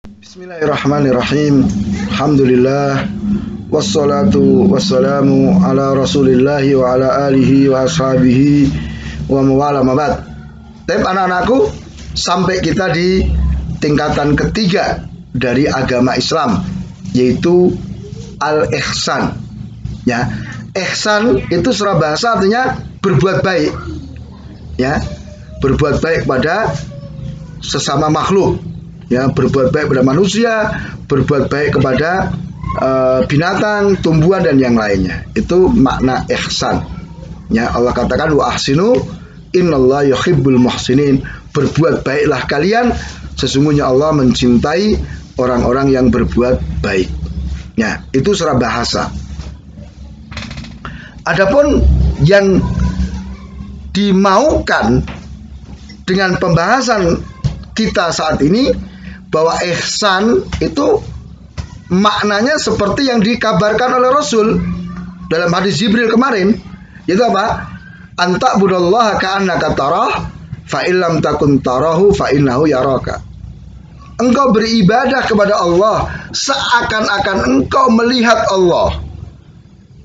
Bismillahirrahmanirrahim. Alhamdulillah. Wassalatu wassalamu ala rasulillahi wa ala alihi wa ashabihi wa mawala mabad. Tapi anak-anakku, sampai kita di tingkatan ketiga dari agama Islam, yaitu al-ihsan. Ya, ihsan itu secara bahasa artinya berbuat baik. Ya, berbuat baik pada sesama makhluk. Ya, berbuat baik pada manusia, berbuat baik kepada binatang, tumbuhan dan yang lainnya. Itu makna ihsan. Ya, Allah katakan wa ahsinu innallaha yuhibbul muhsinin. Berbuat baiklah kalian, sesungguhnya Allah mencintai orang-orang yang berbuat baik. Ya, itu secara bahasa. Adapun yang dimaukan dengan pembahasan kita saat ini, bahwa ihsan itu maknanya seperti yang dikabarkan oleh Rasul dalam hadis Jibril kemarin, yaitu apa? Anta budallaha ka'annaka tarah fa illam takun tarahu fa innahu yaraka. Engkau beribadah kepada Allah seakan-akan engkau melihat Allah.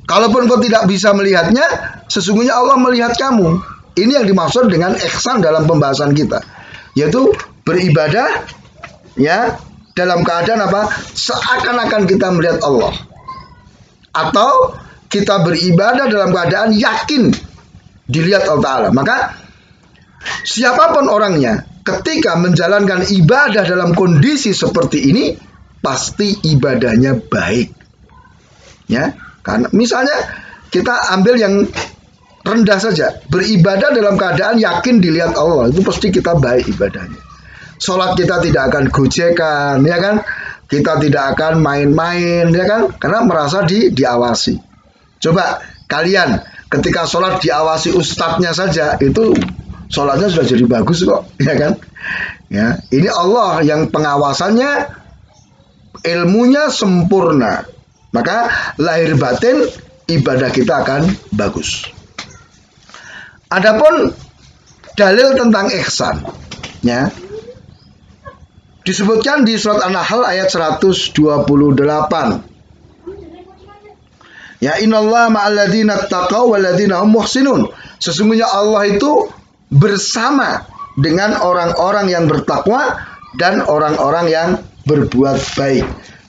Kalaupun engkau tidak bisa melihatnya, sesungguhnya Allah melihat kamu. Ini yang dimaksud dengan ihsan dalam pembahasan kita, yaitu beribadah ya dalam keadaan apa? Seakan-akan kita melihat Allah. Atau kita beribadah dalam keadaan yakin dilihat Allah Ta'ala. Maka siapapun orangnya, ketika menjalankan ibadah dalam kondisi seperti ini, pasti ibadahnya baik. Ya, karena misalnya kita ambil yang rendah saja, beribadah dalam keadaan yakin dilihat Allah, itu pasti kita baik ibadahnya. Sholat kita tidak akan gojekan, ya kan? Kita tidak akan main-main, ya kan? Karena merasa diawasi. Coba kalian ketika sholat diawasi ustadznya saja, itu sholatnya sudah jadi bagus kok, ya kan? Ya, ini Allah yang pengawasannya, ilmunya sempurna. Maka lahir batin ibadah kita akan bagus. Adapun dalil tentang ihsan, ya, disebutkan di surat An-Nahl ayat 128. Ya, innallaha ma'alladzina taqaw walladzina hum muhsinun. Sesungguhnya Allah itu bersama dengan orang-orang yang bertakwa dan orang-orang yang berbuat baik.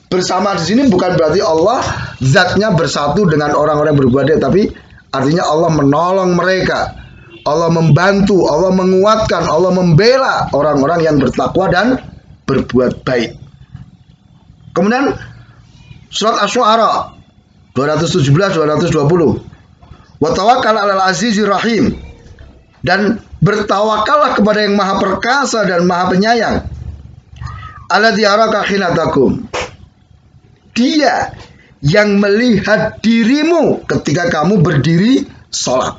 Bersama di sini bukan berarti Allah zatnya bersatu dengan orang-orang yang berbuat baik, tapi artinya Allah menolong mereka. Allah membantu, Allah menguatkan, Allah membela orang-orang yang bertakwa dan berbuat baik. Kemudian surat Asy-Syu'ara 217-220. Wa tawakkal 'alal azizir rahim. Dan bertawakallah kepada yang maha perkasa dan maha penyayang. Alladzi yaraka hina taqum. Dia yang melihat dirimu ketika kamu berdiri salat.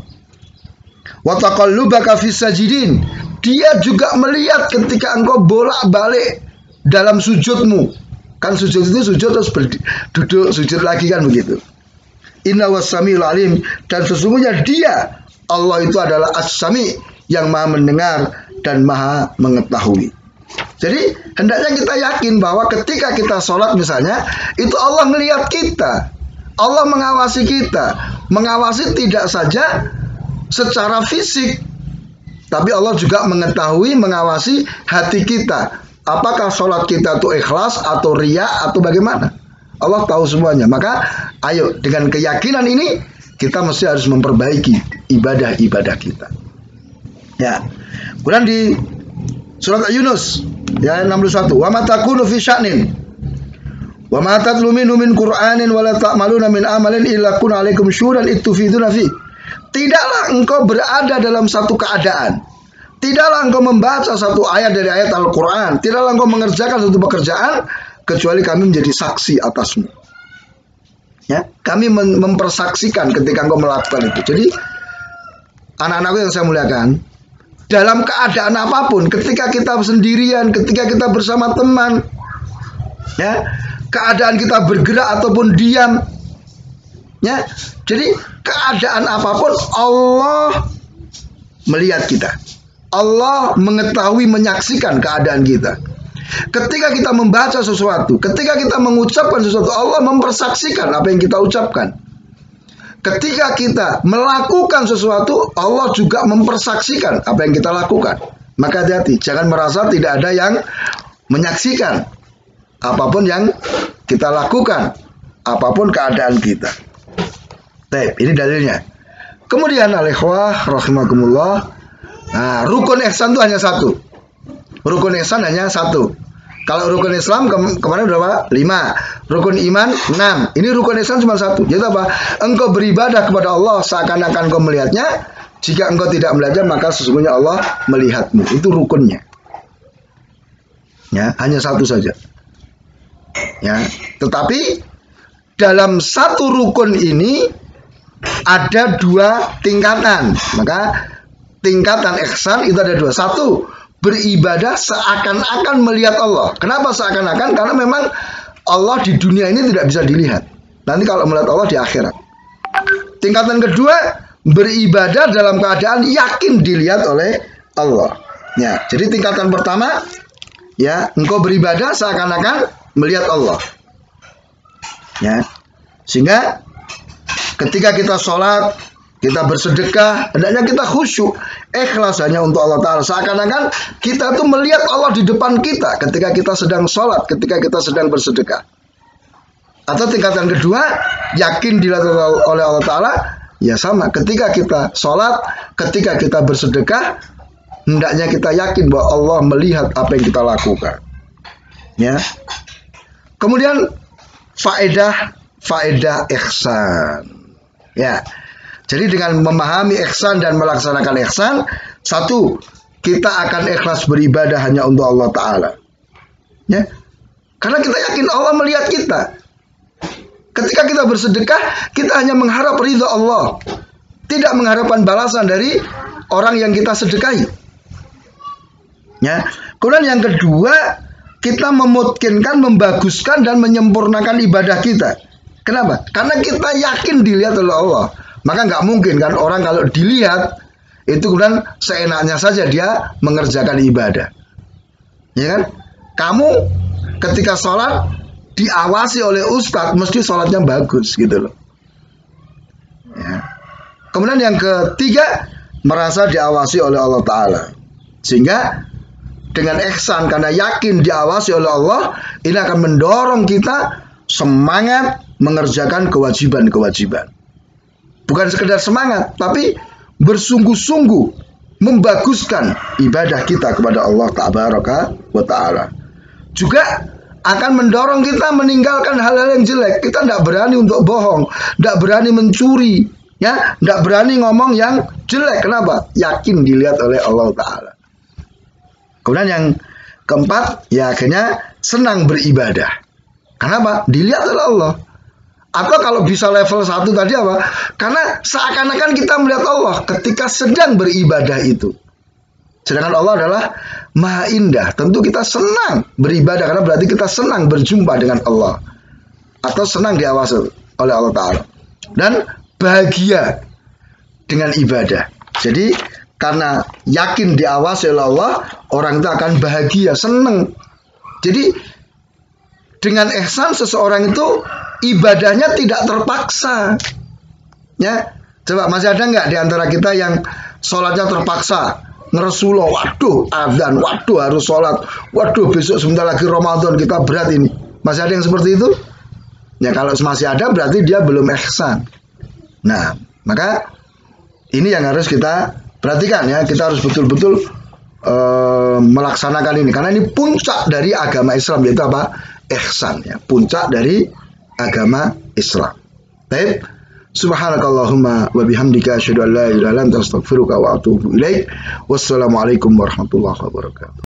Wa taqallubaka fis sajidin. Dia juga melihat ketika engkau bolak-balik dalam sujudmu. Kan sujud itu sujud terus duduk sujud lagi kan begitu. Inna was-sami'ul alim. Dan sesungguhnya dia, Allah itu adalah as-sami, yang maha mendengar dan maha mengetahui. Jadi hendaknya kita yakin bahwa ketika kita sholat misalnya, itu Allah melihat kita. Allah mengawasi kita. Mengawasi tidak saja secara fisik, tapi Allah juga mengetahui, mengawasi hati kita. Apakah sholat kita itu ikhlas atau riya atau bagaimana? Allah tahu semuanya. Maka ayo dengan keyakinan ini kita mesti harus memperbaiki ibadah-ibadah kita. Ya. Kemudian di surat Yunus ya 61. Wa ma takunu fi sya'nin wa ma tatlu minhu min Qur'anin wa la ta'maluna min amalin illa kun 'alaikum syuhudan ittufiduna fi. Tidaklah engkau berada dalam satu keadaan, tidaklah engkau membaca satu ayat dari ayat Al-Quran, tidaklah engkau mengerjakan satu pekerjaan, kecuali kami menjadi saksi atasmu. Ya, kami mempersaksikan ketika engkau melakukan itu. Jadi, anak-anakku yang saya muliakan, dalam keadaan apapun, ketika kita sendirian, ketika kita bersama teman, ya, keadaan kita bergerak ataupun diam, ya, jadi keadaan apapun Allah melihat kita. Allah mengetahui, menyaksikan keadaan kita. Ketika kita membaca sesuatu, ketika kita mengucapkan sesuatu, Allah mempersaksikan apa yang kita ucapkan. Ketika kita melakukan sesuatu, Allah juga mempersaksikan apa yang kita lakukan. Maka hati-hati, jangan merasa tidak ada yang menyaksikan apapun yang kita lakukan, apapun keadaan kita. Baik, ini dalilnya. Kemudian al-ikhwah rahimakumullah, nah, rukun ihsan itu hanya satu. Rukun ihsan hanya satu. Kalau rukun Islam kemarin berapa? 5. Rukun iman 6. Ini rukun ihsan cuma satu. Jadi apa? Engkau beribadah kepada Allah seakan-akan engkau melihatnya. Jika engkau tidak melihatnya, maka sesungguhnya Allah melihatmu. Itu rukunnya. Ya, hanya satu saja. Ya, tetapi dalam satu rukun ini ada 2 tingkatan. Maka tingkatan ihsan itu ada 2. Satu, beribadah seakan-akan melihat Allah. Kenapa seakan-akan? Karena memang Allah di dunia ini tidak bisa dilihat. Nanti kalau melihat Allah di akhirat. Tingkatan kedua, beribadah dalam keadaan yakin dilihat oleh Allah. Ya, jadi tingkatan pertama, ya, engkau beribadah seakan-akan melihat Allah. Ya, sehingga ketika kita sholat, kita bersedekah, hendaknya kita khusyuk, ikhlas hanya untuk Allah Ta'ala. Seakan-akan kita tuh melihat Allah di depan kita ketika kita sedang sholat, ketika kita sedang bersedekah. Atau tingkatan kedua, yakin dilihat oleh Allah Ta'ala, ya sama. Ketika kita sholat, ketika kita bersedekah, hendaknya kita yakin bahwa Allah melihat apa yang kita lakukan. Ya. Kemudian faedah ihsan. Ya. Jadi dengan memahami ihsan dan melaksanakan ihsan, satu, kita akan ikhlas beribadah hanya untuk Allah Ta'ala. Ya. Karena kita yakin Allah melihat kita. Ketika kita bersedekah, kita hanya mengharap ridha Allah. Tidak mengharapkan balasan dari orang yang kita sedekahi. Ya. Kemudian yang kedua, kita memutkinkan, membaguskan, dan menyempurnakan ibadah kita. Kenapa? Karena kita yakin dilihat oleh Allah. Maka nggak mungkin kan orang kalau dilihat itu kemudian seenaknya saja dia mengerjakan ibadah. Ya kan? Kamu ketika sholat diawasi oleh ustadz, mesti sholatnya bagus gitu loh. Ya. Kemudian yang ketiga, merasa diawasi oleh Allah Ta'ala. Sehingga dengan ihsan, karena yakin diawasi oleh Allah, ini akan mendorong kita semangat mengerjakan kewajiban-kewajiban. Bukan sekedar semangat, tapi bersungguh-sungguh membaguskan ibadah kita kepada Allah Tabaraka wa Ta'ala. Juga akan mendorong kita meninggalkan hal-hal yang jelek. Kita tidak berani untuk bohong, tidak berani mencuri, ya, tidak berani ngomong yang jelek. Kenapa? Yakin dilihat oleh Allah Ta'ala. Kemudian yang keempat, ya akhirnya senang beribadah. Kenapa? Dilihat oleh Allah. Atau kalau bisa level 1 tadi apa? Karena seakan-akan kita melihat Allah ketika sedang beribadah itu. Sedangkan Allah adalah Maha Indah. Tentu kita senang beribadah karena berarti kita senang berjumpa dengan Allah. Atau senang diawasi oleh Allah Ta'ala. Dan bahagia dengan ibadah. Jadi karena yakin diawasi oleh Allah, orang itu akan bahagia, senang. Jadi dengan ihsan seseorang itu ibadahnya tidak terpaksa. Ya, coba masih ada nggak di antara kita yang sholatnya terpaksa? Ngeresuloh, waduh adzan, waduh harus sholat, waduh besok sebentar lagi Ramadan kita berat ini. Masih ada yang seperti itu? Ya kalau masih ada berarti dia belum ihsan. Nah, maka ini yang harus kita perhatikan ya. Kita harus betul-betul melaksanakan ini karena ini puncak dari agama Islam, yaitu apa? Ihsan ya, puncak dari agama Islam. Baik, subhanakallahumma wa bihamdika asyhadu an la ilaha illa anta astaghfiruka wa atubu ilaik. Wassalamualaikum warahmatullahi wabarakatuh.